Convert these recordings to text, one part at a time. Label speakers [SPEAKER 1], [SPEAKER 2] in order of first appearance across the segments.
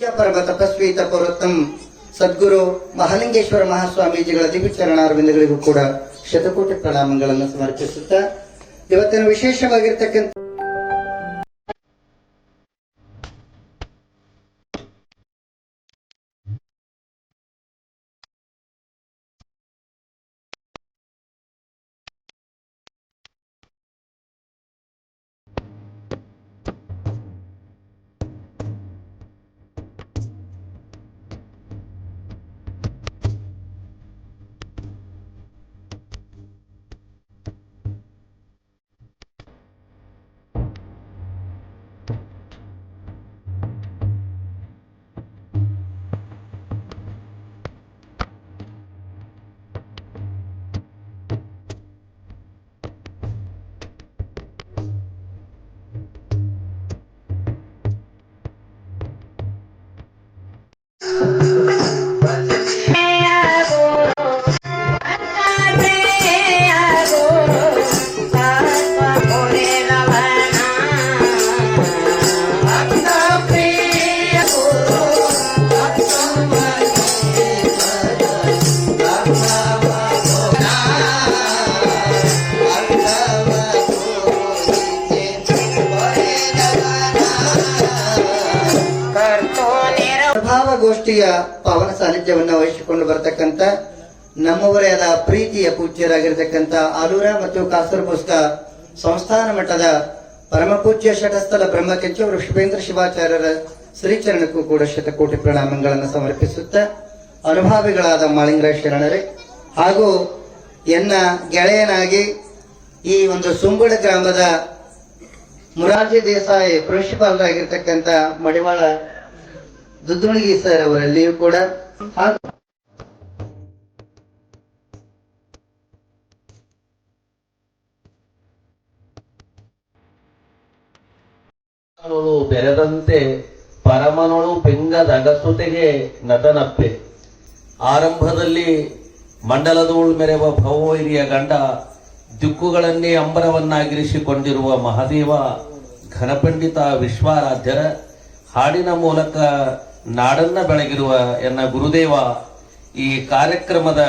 [SPEAKER 1] ಪರಮ ತಪಸ್ವಿ ತಪೋರತ್ನಂ ಸದ್ಗುರು ಮಹಾಲಿಂಗೇಶ್ವರ ಮಹಾಸ್ವಾಮೀಜಿಗಳ ದಿವ್ಯ ಚರಣಾರವಿಂದಗಳಿಗೂ ಕೂಡ ಶತಕೋಟಿ ಪ್ರಣಾಮಗಳನ್ನು ಸಮರ್ಪಿಸುತ್ತಾ ಇವತ್ತಿನ ವಿಶೇಷವಾಗಿರ್ತಕ್ಕಂಥ ಗೋಷ್ಠಿಯ ಪಾವನ ಸಾನ್ನಿಧ್ಯವನ್ನು ವಹಿಸಿಕೊಂಡು ಬರತಕ್ಕಂತ ನಮ್ಮವರೇ ಆದ ಪ್ರೀತಿಯ ಪೂಜ್ಯರಾಗಿರ್ತಕ್ಕಂಥ ಆಲೂರ ಮತ್ತು ಕಾಸರಪುಸ್ತ ಸಂಸ್ಥಾನ ಮಟ್ಟದ ಪರಮ ಪೂಜ್ಯ ಶಟಸ್ಥಲ ಬ್ರಹ್ಮಕೆಂಚ ವೃಷಭೇಂದ್ರ ಶಿವಾಚಾರ್ಯರ ಶ್ರೀಚರಣಕ್ಕೂ ಕೂಡ ಶತಕೋಟಿ ಪ್ರಣಾಮಗಳನ್ನು ಸಮರ್ಪಿಸುತ್ತಾ ಅನುಭಾವಿಗಳಾದ ಮಾಳಿಂಗರಾಯ ಶರಣರೇ ಹಾಗೂ ಎನ್ನ ಗೆಳೆಯನಾಗಿ ಈ ಒಂದು ಸುಂಬುಡ ಗ್ರಾಮದ ಮುರಾರ್ಜಿ ದೇಸಾಯಿ ಪ್ರಿನ್ಸಿಪಾಲರಾಗಿರ್ತಕ್ಕಂಥ ಮಡಿವಾಳ ದುದ್ದುಣಿಗಿ ಸರ್ ಅವರಲ್ಲಿಯೂ ಕೂಡ
[SPEAKER 2] ಬೆರೆದಂತೆ ಪರಮನೊಳು ಬೆಂಗದ ಅಗಸುತೆಗೆ ನಟನಪ್ಪೆ ಆರಂಭದಲ್ಲಿ ಮಂಡಲದೋಳು ಮೆರೆವ ಭವೋರಿಯ ಗಂಡ ದಿಕ್ಕುಗಳನ್ನೇ ಅಂಬರವನ್ನಾಗಿರಿಸಿಕೊಂಡಿರುವ ಮಹಾದೇವ ಘನಪಂಡಿತ ವಿಶ್ವಾರಾಧ್ಯರ ಹಾಡಿನ ಮೂಲಕ ನಾಡನ್ನ ಬೆಳಗಿರುವ ಎನ್ನ ಗುರುದೇವ ಈ ಕಾರ್ಯಕ್ರಮದ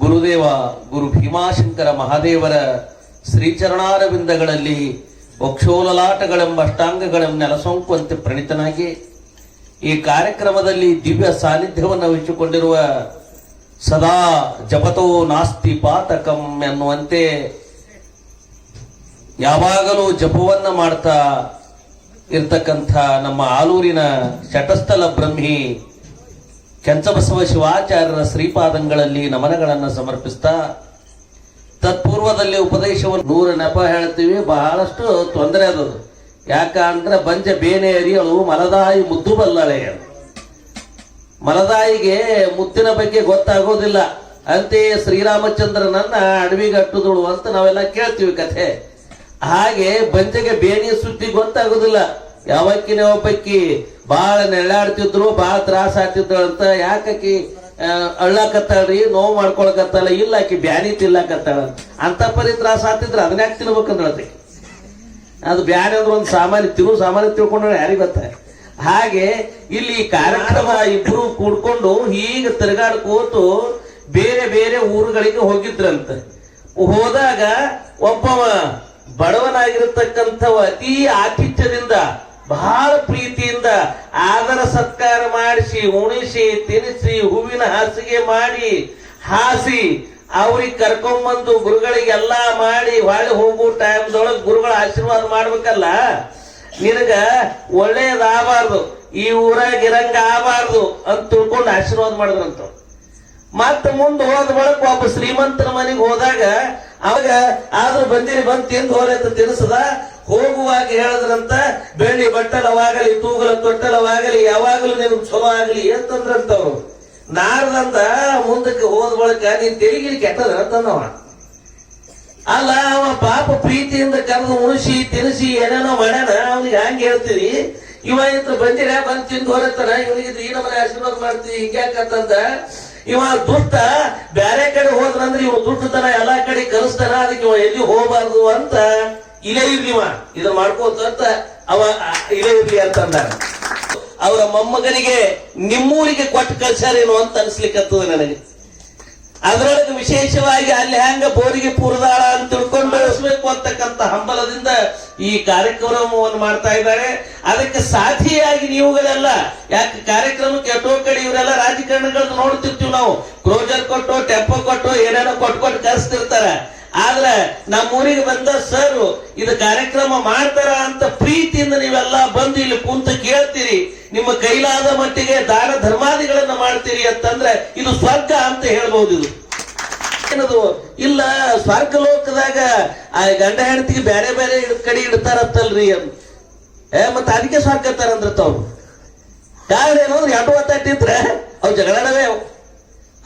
[SPEAKER 2] ಗುರುದೇವ ಗುರು ಭೀಮಾಶಂಕರ ಮಹಾದೇವರ ಶ್ರೀಚರಣಾರವಿಂದಗಳಲ್ಲಿ ವಕ್ಷೋಲಲಾಟಗಳೆಂಬ ಅಷ್ಟಾಂಗಗಳನ್ನು ನೆಲಸೊಂಕುವಂತೆ ಪ್ರಣೀತನಾಗಿ ಈ ಕಾರ್ಯಕ್ರಮದಲ್ಲಿ ದಿವ್ಯ ಸಾನ್ನಿಧ್ಯವನ್ನು ವಹಿಸಿಕೊಂಡಿರುವ ಸದಾ ಜಪತೋ ನಾಸ್ತಿ ಪಾತಕಂ ಎನ್ನುವಂತೆ ಯಾವಾಗಲೂ ಜಪವನ್ನ ಮಾಡ್ತಾ ಇರ್ತಕ್ಕಂಥ ನಮ್ಮ ಆಲೂರಿನ ಶಟಸ್ಥಲ ಬ್ರಹ್ಮಿ ಕೆಂಚಬಸವ ಶಿವಾಚಾರ್ಯರ ಶ್ರೀಪಾದಂಗಳಲ್ಲಿ ನಮನಗಳನ್ನು ಸಮರ್ಪಿಸ್ತಾ ತತ್ಪೂರ್ವದಲ್ಲಿ ಉಪದೇಶವನ್ನು 100 ನೆಪ ಹೇಳ್ತೀವಿ. ಬಹಳಷ್ಟು ತೊಂದರೆ ಅದು. ಯಾಕ ಅಂದ್ರೆ ಬಂಜ ಬೇನೆ ಅರಿಯಳು ಮಲದಾಯಿ ಮುದ್ದು ಬಲ್ಲಳೆ. ಮಲದಾಯಿಗೆ ಮುತ್ತಿನ ಬಗ್ಗೆ ಗೊತ್ತಾಗೋದಿಲ್ಲ. ಅಂತೆಯೇ ಶ್ರೀರಾಮಚಂದ್ರನನ್ನ ಅಡವಿಗೆ ಅಟ್ಟುದಳು ಅಂತ ನಾವೆಲ್ಲ ಕೇಳ್ತೀವಿ ಕಥೆ. ಹಾಗೆ ಬಂಜೆಗೆ ಬೇನೆಯ ಸುದ್ದಿ ಗೊತ್ತಾಗೋದಿಲ್ಲ. ಯಾವಕ್ಕಿನ ಒಬ್ಬಕ್ಕಿ ಬಾಳ ನೆಳ್ಳಾಡ್ತಿದ್ರು, ಬಾಳ ತ್ರಾಸ ಆಗ್ತಿದ್ರು ಅಂತ. ಯಾಕಿ ಅಳ್ಳಾಕತ್ತಾಳ್ರಿ, ನೋವು ಮಾಡ್ಕೊಳಕತ್ತಲ್ಲ, ಇಲ್ಲ ಆಕಿ ಬ್ಯಾನಿ ತಿನ್ಲಾಕತ್ತಾಳ ಅಂತ ಪರಿ ತ್ರಾಸ ಆಗ್ತಿದ್ರು. ಅದನ್ನ ಯಾಕೆ ತಿನ್ಬೇಕಂದ್ರೆ ಅದು ಬ್ಯಾನಿ ಅಂದ್ರೆ ಒಂದು ಸಾಮಾನ್ಯ ತಿಳ್ಕೊಂಡ್ರೆ ಯಾರಿಗ ಗೊತ್ತ. ಹಾಗೆ ಇಲ್ಲಿ ಕಾರ್ಯಕ್ರಮ ಇಬ್ರು ಕೂಡ್ಕೊಂಡು ಹೀಗೆ ತಿರುಗಾಡ್ಕೋತು ಬೇರೆ ಬೇರೆ ಊರುಗಳಿಗೆ ಹೋಗಿದ್ರಂತ. ಹೋದಾಗ ಒಬ್ಬವ ಬಡವನಾಗಿರತಕ್ಕಂಥವ ಅತಿ ಆತಿಥ್ಯದಿಂದ ಬಹಳ ಪ್ರೀತಿಯಿಂದ ಆದರ ಸತ್ಕಾರ ಮಾಡಿಸಿ ಉಣಿಸಿ ತಿನಿಸಿ ಹೂವಿನ ಹಾಸಿಗೆ ಮಾಡಿ ಹಾಸಿ ಅವ್ರಿಗೆ ಕರ್ಕೊಂಡ್ಬಂದು ಗುರುಗಳಿಗೆಲ್ಲಾ ಮಾಡಿ ಹೊಳ್ಳಿ ಹೋಗೋ ಟೈಮ್ದೊಳಗೆ ಗುರುಗಳ ಆಶೀರ್ವಾದ ಮಾಡ್ಬೇಕಲ್ಲ. ನಿನಗ ಒಳ್ಳೇದಾಗಬಾರ್ದು, ಈ ಊರಾಗ ಇರಂಗ ಆಗಬಾರ್ದು ಅಂತ ತಿಳ್ಕೊಂಡು ಆಶೀರ್ವಾದ ಮಾಡಿದ್ರಂತ. ಮತ್ತ ಮುಂದೆ ಹೋದ ಬಳಕ ಒಬ್ಬ ಶ್ರೀಮಂತನ ಮನೆಗೆ ಹೋದಾಗ ಅವಾಗ ಆದ್ರೂ ಬಂದಿರಿ ಬಂದ್ ತಿಂದು ಹೋರಿ ಅಂತ ತಿನ್ಸದ. ಹೋಗುವಾಗ ಹೇಳಿದ್ರಂತ, ಬೆಳ್ಳಿ ಬಟ್ಟಲವಾಗಲಿ ತೂಗಲ ತೊಟ್ಟಲವಾಗಲಿ ಯಾವಾಗಲೂ ನಿಮ್ಗೆ ಚಲೋ ಆಗಲಿ ಅಂತಂದ್ರಂತವ್ರು. ನಾರದಂತ ಮುಂದಕ್ಕೆ ಹೋದ ಬಳಕ ನೀನ್ ತೆಲಿಗಿಲಿ ಕೆಟ್ಟದ ಅಂತಂದವ. ಅಲ್ಲ, ಅವ ಪಾಪ ಪ್ರೀತಿಯಿಂದ ಕರೆದು ಉಣಿಸಿ ತಿನಿಸಿ ಏನೇನೋ ಮಾಡ್ಯಾನ. ಅವ್ನಿಗೆ ಹಂಗೆ ಹೇಳ್ತೀರಿ, ಇವ ಇಂತ ಬಂದಿರ ಬಂದ್ ತಿಂದು ಹೋರತ್ತಾನ, ಇವನಿಗೆ ಈ ನಮ್ಮನೆ ಆಶೀರ್ವಾದ ಮಾಡ್ತೀವಿ ಹಿಂಗ್ಯಾಕಂತಂದ. ಇವ ದುಷ್ಟ ಬ್ಯಾರೆ ಕಡೆ ಹೋದ್ರಂದ್ರೆ ಇವ ದುಡ್ಡತನ ಎಲ್ಲಾ ಕಡೆ ಕಲಿಸ್ತಾನ, ಅದಕ್ಕೆ ಇವ ಎಲ್ಲಿ ಹೋಗಬಾರ್ದು ಅಂತ ಇಲ್ಲೇ ಇರ್ಲಿವ ಇದನ್ನ ಮಾಡ್ಕೋತ ಅಂತ ಅವ ಇಲ್ಲೇ ಇರ್ಲಿ ಅಂತ ಅಂದಾರ. ಅವರ ಮೊಮ್ಮಗನಿಗೆ ನಿಮ್ಮೂರಿಗೆ ಕೊಟ್ಟು ಕಳ್ಸ್ಯಾರೇನು ಅಂತ ಅನ್ಸ್ಲಿಕ್ಕತ್ತದ ನನಗೆ. ಅದರೊಳಗೆ ವಿಶೇಷವಾಗಿ ಅಲ್ಲಿ ಹ್ಯಾಂಗ ಬೋರಿಗೆ ಪೂರದಾಳ ಅಂತ ತಿಳ್ಕೊಂಡು ಬೆಳೆಸಬೇಕು ಅಂತಕ್ಕಂಥ ಹಂಬಲದಿಂದ ಈ ಕಾರ್ಯಕ್ರಮವನ್ನು ಮಾಡ್ತಾ ಇದ್ದಾರೆ. ಅದಕ್ಕೆ ಸಾಥಿಯಾಗಿ ನೀವುಗಳೆಲ್ಲ, ಯಾಕೆ ಕಾರ್ಯಕ್ರಮಕ್ಕೆ ಎಷ್ಟೋ ಕಡೆ ಇವರೆಲ್ಲ ರಾಜಕಾರಣಿಗಳನ್ನ ನೋಡ್ತಿರ್ತೀವಿ ನಾವು, ಕ್ರೋಜರ್ ಕೊಟ್ಟು ಟೆಂಪೋ ಕೊಟ್ಟು ಏನೇನೋ ಕೊಟ್ಟು ಕರೆಸ್ತಿರ್ತಾರೆ. ಆದ್ರೆ ನಮ್ಮೂರಿಗೆ ಬಂದ ಸರ್ ಇದು ಕಾರ್ಯಕ್ರಮ ಮಾಡ್ತಾರ ಅಂತ ಪ್ರೀತಿಯಿಂದ ನೀವೆಲ್ಲ ಬಂದು ಇಲ್ಲಿ ಕುಂತ ಕೇಳ್ತೀರಿ, ನಿಮ್ಮ ಕೈಲಾದ ಮಟ್ಟಿಗೆ ದಾನ ಧರ್ಮಾದಿಗಳನ್ನ ಮಾಡ್ತೀರಿ ಅಂತಂದ್ರೆ ಇದು ಸ್ವರ್ಗ ಅಂತ ಹೇಳ್ಬಹುದು. ಇದು ಏನದು ಇಲ್ಲ, ಸ್ವರ್ಗ ಲೋಕದಾಗ ಆ ಗಂಡ ಹೆಂಡತಿಗೆ ಬೇರೆ ಬೇರೆ ಕಡೆ ಇಡ್ತಾರತ್ತಲ್ರಿ ಮತ್ತ ಅದಕ್ಕೆ ಸ್ವರ್ಗ ಅಂತಾರಂದ್ರ ತಾವು. ಕಾರಣ ಏನು ಅಂದ್ರೆ ಎರಡು ಒತ್ತಾಟಿದ್ರೆ ಅವು ಜಗಳಾಡವೇ.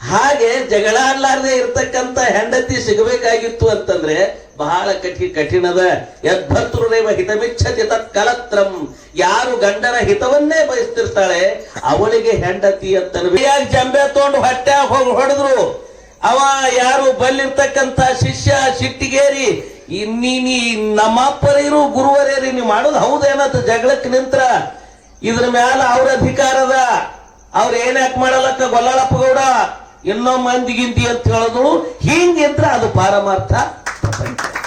[SPEAKER 2] ಹಾಗೆ ಜಗಳ ಆಡ್ಲಾರ್ದೆ ಇರ್ತಕ್ಕಂಥ ಹೆಂಡತಿ ಸಿಗಬೇಕಾಗಿತ್ತು ಅಂತಂದ್ರೆ ಬಹಳ ಕಠಿಣದ. ಯದ್ಭರ್ತೃರೇವ ಹಿತಮಿಚ್ಛತಿ ತತ್ ಕಲತ್ರಂ. ಯಾರು ಗಂಡನ ಹಿತವನ್ನೇ ಬಯಸ್ತಿರ್ತಾಳೆ ಅವಳಿಗೆ ಹೆಂಡತಿ ಅಂತ. ಜಂಬೆ ತಗೊಂಡು ಹೊಟ್ಟೆ ಹೋಗಿ ಹೊಡೆದ್ರು ಅವ ಯಾರು ಬಲ್ಲಿರ್ತಕ್ಕಂಥ ಶಿಷ್ಯ ಸಿಟ್ಟಿಗೇರಿ ನೀ ನಮ್ಮಪ್ಪರೇರು ಗುರುವರೇರಿ ನೀವು ಮಾಡೋದು ಹೌದೇನಂತ ಜಗಳಕ್ಕೆ ನಿಂತ್ರ ಇದ್ರ ಮ್ಯಾಲ ಅವ್ರ ಅಧಿಕಾರದ ಅವ್ರ ಏನ್ಯಾಕ್ ಮಾಡಲಕ್ಕ ಗೊಲ್ಲಾಳಪ್ಪ ಗೌಡ ಇನ್ನೊ ಮಂದಿಗಿಂತಿ ಅಂತ ಹೇಳಿದ್ರು. ಹಿಂಗಿಂತ್ರ ಅದು ಪಾರಮಾರ್ಥ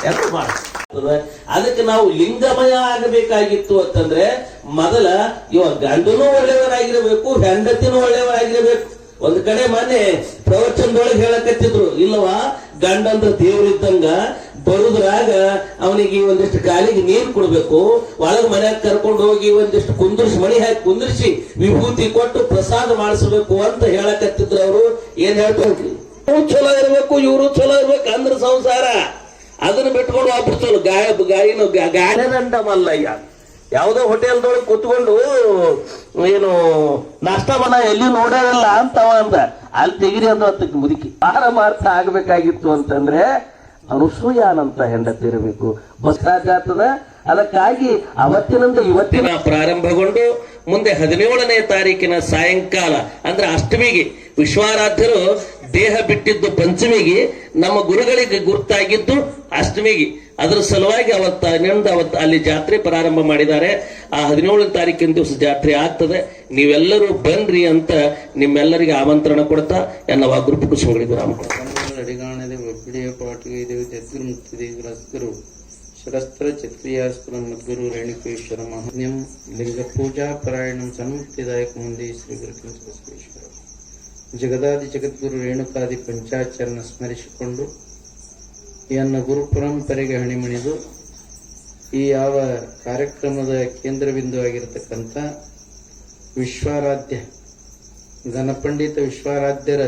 [SPEAKER 2] ಎಲ್ಲ ಮಾಡ್ತದೆ. ಅದಕ್ಕೆ ನಾವು ಲಿಂಗಮಯ ಆಗಬೇಕಾಗಿತ್ತು ಅಂತಂದ್ರೆ ಮೊದಲ ಇವಾಗ ಗಂಡನೂ ಒಳ್ಳೆಯವರಾಗಿರಬೇಕು, ಹೆಂಡತಿನೂ ಒಳ್ಳೆಯವರಾಗಿರಬೇಕು. ಒಂದ್ ಕಡೆ ಮೊನ್ನೆ ಪ್ರವಚನದೊಳಗೆ ಹೇಳಕತ್ತಿದ್ರು, ಇಲ್ಲವಾ ಗಂಡಂದ್ರ ದೇವ್ರಿದ್ದಂಗ ಬರುದ್ರಾಗ ಅವನಿಗೆ ಒಂದಿಷ್ಟು ಕಾಲಿಗೆ ನೀರು ಕೊಡ್ಬೇಕು, ಒಳಗ ಮನ್ಯಾಗ ಕರ್ಕೊಂಡು ಹೋಗಿ ಒಂದಿಷ್ಟು ಕುಂದರ್ಸಿ ಮಣಿ ಹಾಕಿ ಕುಂದರ್ಸಿ ವಿಭೂತಿ ಕೊಟ್ಟು ಪ್ರಸಾದ ಮಾಡಿಸ್ಬೇಕು ಅಂತ ಹೇಳಕತ್ತಿದ್ರು. ಅವರು ಏನ್ ಹೇಳ್ತಾರೆ, ಇವ್ರು ಚಲೋ ಇರ್ಬೇಕು ಇವರು ಚಲೋ ಇರ್ಬೇಕು ಅಂದ್ರ ಸಂಸಾರ. ಅದನ್ನ ಬಿಟ್ಕೊಂಡು ಒಬ್ರು ಚಲೋ ಗಾಯಿನ ಗಾಯದಂಡಮಲ್ಲಯ್ಯ ಯಾವುದೋ ಹೋಟೆಲ್ದೊಳಗೆ ಕೂತ್ಕೊಂಡು ಏನು ನಾಷ್ಟ ಮನ ಎಲ್ಲಿ ನೋಡೋದಿಲ್ಲ ಅಂತ ಅವ ಅಂದ. ಅಲ್ಲಿ ತೆಗಿರಿ ಅಂದ ಅದಕ್ಕೆ ಮುದುಕಿ ಪಾರಮಾರ್ಥ ಆಗ್ಬೇಕಾಗಿತ್ತು ಅಂತಂದ್ರೆ ಅನುಸೂಯಾನಂತ ಹೆಂಡತಿ ಇರಬೇಕು. ಬಸ್ಸಾಗ್ತದ. ಅದಕ್ಕಾಗಿ ಅವತ್ತಿನಿಂದ ಇವತ್ತಿನ ಪ್ರಾರಂಭಗೊಂಡು ಮುಂದೆ 17ನೇ ತಾರೀಕಿನ ಸಾಯಂಕಾಲ ಅಂದ್ರೆ ಅಷ್ಟಮಿಗೆ ವಿಶ್ವಾರಾಧ್ಯರು ದೇಹ ಬಿಟ್ಟಿದ್ದು ಪಂಚಮಿಗೆ, ನಮ್ಮ ಗುರುಗಳಿಗೆ ಗುರ್ತಾಗಿದ್ದು ಅಷ್ಟಮಿಗೆ. ಅದರ ಸಲುವಾಗಿ ಅವತ್ತು ಅಲ್ಲಿ ಜಾತ್ರೆ ಪ್ರಾರಂಭ ಮಾಡಿದ್ದಾರೆ. ಆ 17ನೇ ತಾರೀಕಿನ ದಿವಸ ಜಾತ್ರೆ ಆಗ್ತದೆ. ನೀವೆಲ್ಲರೂ ಬನ್ರಿ ಅಂತ ನಿಮ್ಮೆಲ್ಲರಿಗೆ ಆಮಂತ್ರಣ ಕೊಡ್ತಾ ಎನ್ನವ ಗ್ರೂಪ್ ಕುಸುಮಗಳಿಗೆ ರಾಮ
[SPEAKER 3] ಅಡಿಗಾಣದೆ ಒಬ್ಬಿಡಿಯ ಪಾಟಿಗೆದೇವು ಜದ್ಗುರು ಮುಕ್ತಿದೇವಿ ರಸ್ಗರು ಶರಸ್ತ್ರ ಚಿತ್ರಿಯಾಸ್ಪುರ ಮದ್ಗುರು ರೇಣುಕೇಶ್ವರ ಮಹಾನ್ಯಂ ಲಿಂಗ ಪೂಜಾ ಪರಾಯಣಂ ಸನ್ಮುಕ್ತಿದಾಯಕ ಮುಂದೆ ಶ್ರೀ ಗುರುಕೇಂದ್ರ ಬಸವೇಶ್ವರ ಜಗದಾದಿ ಜಗದ್ಗುರು ರೇಣುಕಾದಿ ಪಂಚಾಚರಣ ಸ್ಮರಿಸಿಕೊಂಡು ಎನ್ನ ಗುರು ಪರಂಪರೆಗೆ ಹಣಿಮಣಿದು ಈ ಯಾವ ಕಾರ್ಯಕ್ರಮದ ಕೇಂದ್ರ ಬಿಂದು ಆಗಿರತಕ್ಕಂಥ ವಿಶ್ವಾರಾಧ್ಯ ಘನಪಂಡಿತ ವಿಶ್ವಾರಾಧ್ಯರ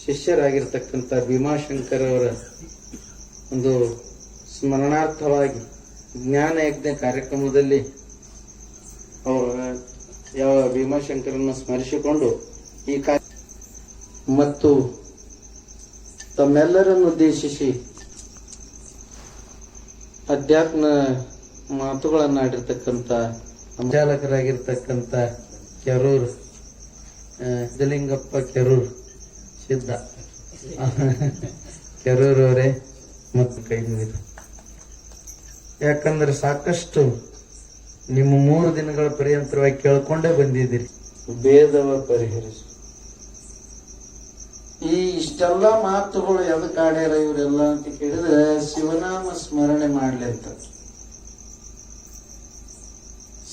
[SPEAKER 3] ಶಿಷ್ಯರಾಗಿರ್ತಕ್ಕಂಥ ಭೀಮಾಶಂಕರ್ ಅವರ ಒಂದು ಸ್ಮರಣಾರ್ಥವಾಗಿ ಜ್ಞಾನ ಯಜ್ಞ ಕಾರ್ಯಕ್ರಮದಲ್ಲಿ ಅವರ ಯಾವ ಭೀಮಾಶಂಕರನ್ನು ಸ್ಮರಿಸಿಕೊಂಡು ಈ ಮತ್ತು ತಮ್ಮೆಲ್ಲರನ್ನು ಉದ್ದೇಶಿಸಿ ಅಧ್ಯಾತ್ಮ ಮಾತುಗಳನ್ನಾಡಿರ್ತಕ್ಕಂಥ ಸಂಚಾಲಕರಾಗಿರ್ತಕ್ಕಂಥ ಕೆರೂರ್ ಜಲಿಂಗಪ್ಪ ಕೆರೂರ್ ಸಿದ್ಧ ಕೆರೂರ್ ಅವರೇ ಮತ್ತು ಕೈ ಮುಗಿದು, ಯಾಕಂದ್ರೆ ಸಾಕಷ್ಟು ನಿಮ್ಮ 3 ದಿನಗಳ ಪರ್ಯಂತರವಾಗಿ ಕೇಳ್ಕೊಂಡೇ ಬಂದಿದ್ದೀರಿ. ಭೇದವ ಪರಿಹರಿಸು. ಈ ಇಷ್ಟೆಲ್ಲ ಮಾತುಗಳು ಎದಕ್ಕೆ ಆಡ್ಯಾರ ಇವರೆಲ್ಲ ಅಂತ ಕೇಳಿದ್ರೆ ಶಿವನಾಮ ಸ್ಮರಣೆ ಮಾಡ್ಲಿ ಅಂತ.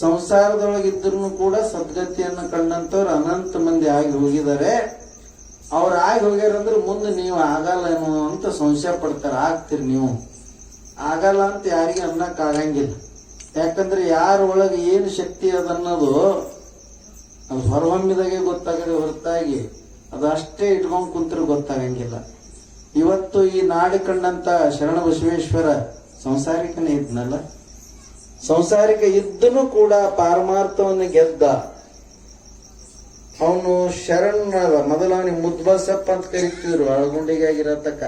[SPEAKER 3] ಸಂಸಾರದೊಳಗಿದ್ರು ಕೂಡ ಸದ್ಗತಿಯನ್ನು ಕಂಡಂತವ್ರು ಅನಂತ ಮಂದಿ ಆಗಿ ಹೋಗಿದ್ದಾರೆ. ಅವ್ರು ಆಗಿ ಹೋಗ್ಯಾರಂದ್ರೆ ಮುಂದೆ ನೀವು ಆಗಲ್ಲ ಏನೋ ಅಂತ ಸಂಶಯ ಪಡ್ತಾರೆ. ಆಗ್ತೀರಿ ನೀವು, ಆಗಲ್ಲ ಅಂತ ಯಾರಿಗೆ ಅನ್ನಕ್ ಆಗಂಗಿಲ್ಲ. ಯಾಕಂದ್ರೆ ಯಾರ ಒಳಗೆ ಏನು ಶಕ್ತಿ ಅದನ್ನೋದು ಅದು ಹೊರಹೊಮ್ಮಿದಾಗೆ ಗೊತ್ತಾಗದೆ ಹೊರತಾಗಿ ಅದಷ್ಟೇ ಇಟ್ಕೊಂಡ್ ಕುಂತ್ರೆ ಗೊತ್ತಾಗಂಗಿಲ್ಲ. ಇವತ್ತು ಈ ನಾಡಿ ಕಂಡಂತ ಶರಣ ಬಸವೇಶ್ವರ ಸಂಸಾರಿಕನೇ ಇದ್ನಲ್ಲ, ಸಂಸಾರಿಕ ಇದ್ದನು ಕೂಡ ಪಾರಮಾರ್ಥವನ್ನು ಗೆದ್ದ. ಅವನು ಶರಣ ಮೊದಲು ಅವನಿಗೆ ಮುದ್ಬಸಪ್ಪ ಅಂತ ಕರಿತಿದ್ರು ಆಳ್ಗುಂಡಿಗೆ ಆಗಿರತಕ್ಕ.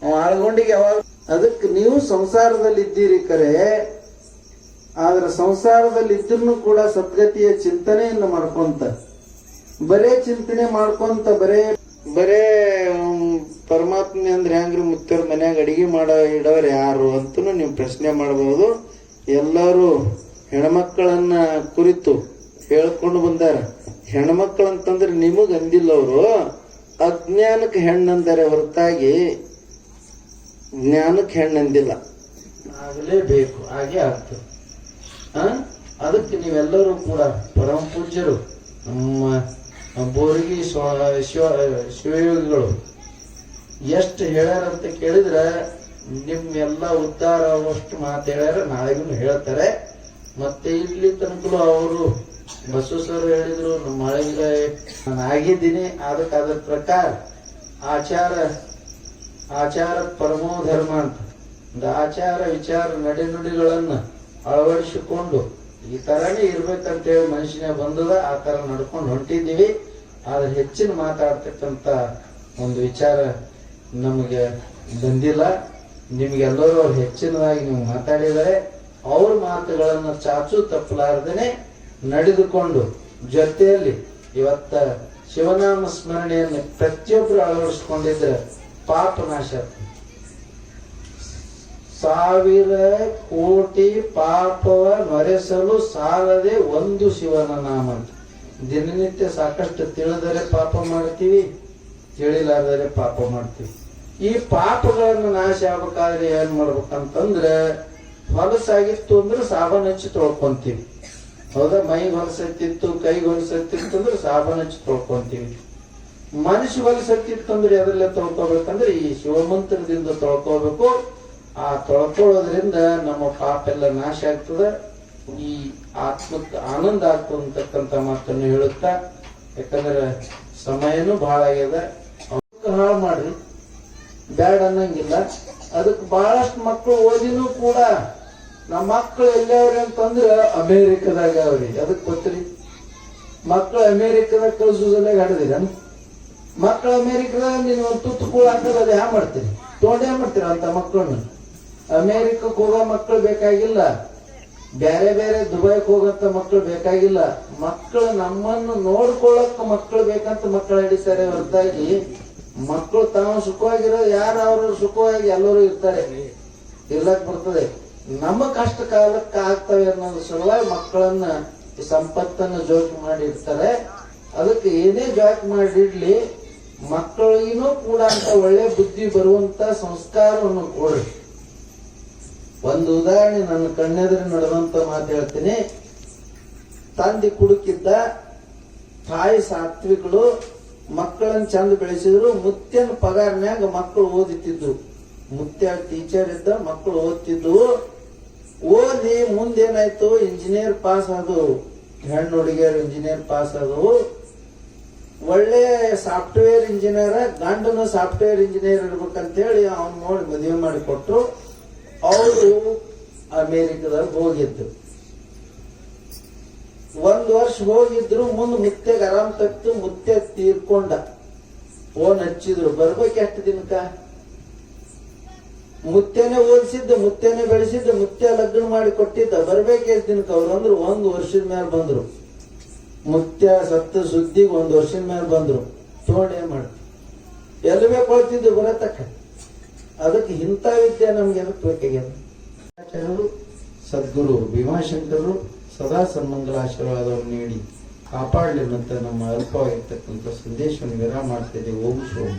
[SPEAKER 3] ಅವ ಆಳ್ಗುಂಡಿಗೆ ಯಾವಾಗ ಅದಕ್ಕೆ ನೀವು ಸಂಸಾರದಲ್ಲಿ ಇದ್ದೀರಿ ಕರೆ, ಆದ್ರೆ ಸಂಸಾರದಲ್ಲಿ ಇದ್ರೂ ಕೂಡ ಸದ್ಗತಿಯ ಚಿಂತನೆಯನ್ನು ಮಾಡ್ಕೊಂತ, ಬರೇ ಚಿಂತನೆ ಮಾಡ್ಕೊಂತ ಬರೇ ಪರಮಾತ್ಮ ಅಂದ್ರೆ ಹೆಂಗ್ರಿ ಮುತ್ತವ್ರ ಮನ್ಯಾಗ ಅಡಿಗೆ ಮಾಡೋ ಇಡೋರು ಯಾರು ಅಂತನೂ ನೀವು ಪ್ರಶ್ನೆ ಮಾಡಬಹುದು. ಎಲ್ಲರೂ ಹೆಣ್ಮಕ್ಕಳನ್ನ ಕುರಿತು ಹೇಳ್ಕೊಂಡು ಬಂದಾರ. ಹೆಣ್ಮಕ್ಳಂತಂದ್ರೆ ನಿಮಗ್ ಅಂದಿಲ್ಲ ಅವರು, ಅಜ್ಞಾನಕ್ಕೆ ಹೆಣ್ಣಂದರೆ ಹೊರತಾಗಿ ಜ್ಞಾನಕ್ಕೆ ಹೆಣ್ಣಂದಿಲ್ಲ. ಆಗಲೇಬೇಕು, ಹಾಗೆ ಆಗ್ತದೆ. ಅದಕ್ಕೆ ನೀವೆಲ್ಲರೂ ಕೂಡ ಪರಮ ಪೂಜ್ಯರು ನಮ್ಮ ಬೋರ್ಗಿ ಶಿವಯೋಗಿಗಳು ಎಷ್ಟು ಹೇಳ್ಯಾರಂತ ಕೇಳಿದ್ರೆ ನಿಮ್ಮೆಲ್ಲ ಉದ್ಧಾರ ಆಗುವಷ್ಟು ಮಾತು ಹೇಳ್ಯಾರ, ನಾಳೆಗೂ ಹೇಳ್ತಾರೆ. ಮತ್ತೆ ಇಲ್ಲಿ ತನಕಲೂ ಅವರು ಬಸವೇಶ್ವರ ಹೇಳಿದ್ರು, ನಮ್ಮ ಮಳೆಗೆ ನಾನು ಆಗಿದ್ದೀನಿ. ಅದಕ್ಕೆ ಅದ್ರ ಪ್ರಕಾರ ಆಚಾರ ಪರಮೋ ಧರ್ಮ ಅಂತ ಒಂದು ಆಚಾರ ವಿಚಾರ ನಡೆನುಡಿಗಳನ್ನ ಅಳವಡಿಸಿಕೊಂಡು ಈ ತರನೇ ಇರ್ಬೇಕಂತೇಳಿ ಮನುಷ್ಯನ ಬಂದದ, ಆ ತರ ನಡ್ಕೊಂಡು ಹೊಂಟಿದ್ದೀವಿ. ಆದ್ರೆ ಹೆಚ್ಚಿನ ಮಾತಾಡ್ತಕ್ಕಂತ ಒಂದು ವಿಚಾರ ನಮಗೆ ಬಂದಿಲ್ಲ. ನಿಮ್ಗೆಲ್ಲರೂ ಅವ್ರು ಹೆಚ್ಚಿನದಾಗಿ ನೀವು ಮಾತಾಡಿದರೆ ಅವ್ರ ಮಾತುಗಳನ್ನು ಚಾಚು ತಪ್ಪಲಾರ್ದೇನೆ ನಡೆದುಕೊಂಡು ಜೊತೆಯಲ್ಲಿ ಇವತ್ತ ಶಿವನಾಮ ಸ್ಮರಣೆಯನ್ನು ಪ್ರತಿಯೊಬ್ಬರು ಅಳವಡಿಸ್ಕೊಂಡಿದ್ರೆ ಪಾಪ ನಾಶ. 1000 ಕೋಟಿ ಪಾಪವ ನೊರೆಸಲು ಸಾಲದೆ ಒಂದು ಶಿವನ ನಾಮ ಅಂತ. ದಿನನಿತ್ಯ ಸಾಕಷ್ಟು ತಿಳಿದರೆ ಪಾಪ ಮಾಡ್ತೀವಿ, ತಿಳಿಲಾರ್ದರೆ ಪಾಪ ಮಾಡ್ತೀವಿ. ಈ ಪಾಪಗಳನ್ನು ನಾಶ ಆಗ್ಬೇಕಾದ್ರೆ ಏನ್ ಮಾಡ್ಬೇಕಂತಂದ್ರೆ, ಹೊಲಸಾಗಿತ್ತು ಅಂದ್ರೆ ಸಾಬನ್ ಹಚ್ಚಿ ತೊಳ್ಕೊಂತೀವಿ. ಹೌದಾ? ಮೈಗೆ ಹೊಲಸತ್ತಿತ್ತು, ಕೈಗೆ ಹೊಲಸತ್ತಿತ್ತು ಅಂದ್ರೆ ಸಾಬನ್ ಹಚ್ಚಿ ತೊಳ್ಕೊಂತೀವಿ. ಮನುಷ್ಯ ಹೊಲಸತ್ತಿತ್ತು ಅಂದ್ರೆ ಎದರಲ್ಲೇ ತೊಳ್ಕೊಬೇಕಂದ್ರೆ ಈ ಶಿವಮಂತ್ರದಿಂದ ತೊಳ್ಕೋಬೇಕು. ಆ ತೊಳ್ಕೊಳ್ಳೋದ್ರಿಂದ ನಮ್ಮ ಪಾಪ ಎಲ್ಲ ನಾಶ ಆಗ್ತದೆ, ಈ ಆತ್ಮಕ್ಕೆ ಆನಂದ ಆಗ್ತದೆ ಅಂತಕ್ಕಂಥ ಮಾತನ್ನು ಹೇಳುತ್ತಾ, ಯಾಕಂದ್ರೆ ಸಮಯನೂ ಬಹಳ ಆಗ್ಯದ. ಅವಕ್ಕೆ ಹಾಳು ಮಾಡ್ರಿ, ಬ್ಯಾಡ ಅನ್ನಂಗಿಲ್ಲ. ಅದಕ್ಕೆ ಬಹಳಷ್ಟು ಮಕ್ಕಳು ಓದಿನೂ ಕೂಡ ನಮ್ಮ ಮಕ್ಕಳು ಎಲ್ಲವ್ರಿ ಅಂತಂದ್ರೆ ಅಮೇರಿಕದಾಗ ಅವ್ರಿ. ಅದಕ್ಕೆ ಗೊತ್ತ್ರಿ, ಮಕ್ಕಳು ಅಮೇರಿಕದಾಗ ಕಳ್ಸೋದಲ್ಲ ಹಡದಿರ. ಮಕ್ಕಳು ಅಮೇರಿಕದಾಗ ನೀವು ಒಂದು ತುತ್ತು ಕೂಡ ಹಾಕೋದು ಅದು ಹ್ಯಾ ಮಾಡ್ತೀರಿ? ತೊಗೊಂಡೇ ಮಾಡ್ತೀರ ಅಂತ ಮಕ್ಕಳನ್ನ. ಅಮೇರಿಕಕ್ಕೆ ಹೋಗೋ ಮಕ್ಕಳು ಬೇಕಾಗಿಲ್ಲ, ಬೇರೆ ಬೇರೆ ದುಬೈಗೆ ಹೋಗಂತ ಮಕ್ಕಳು ಬೇಕಾಗಿಲ್ಲ. ಮಕ್ಕಳು ನಮ್ಮನ್ನು ನೋಡ್ಕೊಳ್ಳಕ್ ಮಕ್ಕಳು ಬೇಕಂತ ಮಕ್ಕಳು ಹಿಡಿತಾರೆ ಹೊರತಾಗಿ ಮಕ್ಕಳು ತಾವು ಸುಖವಾಗಿರೋದು ಯಾರು ಅವರು ಸುಖವಾಗಿ ಎಲ್ಲರೂ ಇರ್ತಾರೆ, ಇರ್ಲಕ್ ಬರ್ತದೆ. ನಮ್ಮ ಕಷ್ಟ ಕಾಲಕ್ಕೆ ಆಗ್ತವೆ ಅನ್ನೋದು ಸಲುವಾಗಿ ಮಕ್ಕಳನ್ನ ಸಂಪತ್ತನ್ನು ಜೋಕ್ ಮಾಡಿರ್ತಾರೆ. ಅದಕ್ಕೆ ಏನೇ ಜಾಕ್ ಮಾಡಿಡ್ಲಿ, ಮಕ್ಕಳಿಗೂ ಕೂಡ ಅಂತ ಒಳ್ಳೆ ಬುದ್ಧಿ ಬರುವಂತ ಸಂಸ್ಕಾರವನ್ನು ಕೊಡ್ರಿ. ಒಂದು ಉದಾಹರಣೆ ನನ್ನ ಕಣ್ಣೆದುರು ನಡೆದಂತ ಮಾತು ಹೇಳ್ತೀನಿ. ತಂದೆ ಕುಡುಕಿದ್ದ, ತಾಯಿ ಸಾತ್ವಿಗಳು, ಮಕ್ಕಳನ್ನ ಚಂದ ಬೆಳೆಸಿದ್ರು. ಮುತ್ಯನ ಪಗಾರನ್ಯಾಗ ಮಕ್ಕಳು ಓದಿತಿದ್ರು. ಮುತ್ಯ ಟೀಚರ್ ಇದ್ದ, ಮಕ್ಕಳು ಓದ್ತಿದ್ವು. ಓದಿ ಮುಂದೇನಾಯ್ತು, ಇಂಜಿನಿಯರ್ ಪಾಸ್ ಆದವು. ಹೆಣ್ಣು ಹುಡುಗಿಯರು ಇಂಜಿನಿಯರ್ ಪಾಸ್ ಆದವು. ಒಳ್ಳೆ ಸಾಫ್ಟ್ವೇರ್ ಇಂಜಿನಿಯರ್, ಗಂಡನು ಸಾಫ್ಟ್ವೇರ್ ಇಂಜಿನಿಯರ್ ಇರ್ಬೇಕಂತೇಳಿ ಅವ್ನು ನೋಡಿ ಮದುವೆ ಮಾಡಿ ಕೊಟ್ರು. ಅವರು ಅಮೇರಿಕದಾಗ ಹೋಗಿದ್ರು. 1 ವರ್ಷ ಹೋಗಿದ್ರು. ಮುಂದೆ ಮುತ್ತೆಗೆ ಆರಾಮ್ ತಪ್ಪಿತು, ಮುತ್ತೆ ತೀರ್ಕೊಂಡ. ಫೋನ್ ಹಚ್ಚಿದ್ರು, ಬರ್ಬೇಕು ಎಷ್ಟು ದಿನಕ್ಕ? ಮುತ್ತೆನೆ ಓದಿಸಿದ್ದ, ಮುತ್ತೆನೆ ಬೆಳೆಸಿದ್ದ, ಮುತ್ತೆ ಲಗ್ನ ಮಾಡಿ ಕೊಟ್ಟಿದ್ದ, ಬರ್ಬೇಕು ಎಷ್ಟು ದಿನಕ್ಕ? ಅವ್ರು ಅಂದ್ರು 1 ವರ್ಷದ ಮೇಲೆ ಬಂದ್ರು. ಮುತ್ಯ ಸತ್ತ ಸುದ್ದಿಗೆ 1 ವರ್ಷದ ಮೇಲೆ ಬಂದ್ರು. ತೋಡ್ ಏನ್ ಮಾಡಿ ಎಲ್ಲಿ ಬೇಕು ಕೊಳ್ತಿದ್ದು ಬರತಕ್ಕ. ಅದಕ್ಕೆ ಇಂಥ ವಿದ್ಯೆ ನಮ್ಗೆ ಎದಕ್ಕೆ ಬೇಕಾಗ್ಯದ? ಸದ್ಗುರು ಭೀಮಾಶಂಕರರು ಸದಾ ಸನ್ಮಂಗಲ ಆಶೀರ್ವಾದವನ್ನು ನೀಡಿ ಕಾಪಾಡಲಿ ಅಂತ ನಮ್ಮ ಅಲ್ಪವಾಗಿರ್ತಕ್ಕಂಥ ಸಂದೇಶವನ್ನು ವಿರಾಮ ಮಾಡ್ತಿದ್ದೇವೆ. ಓಂ ಶೋಭ.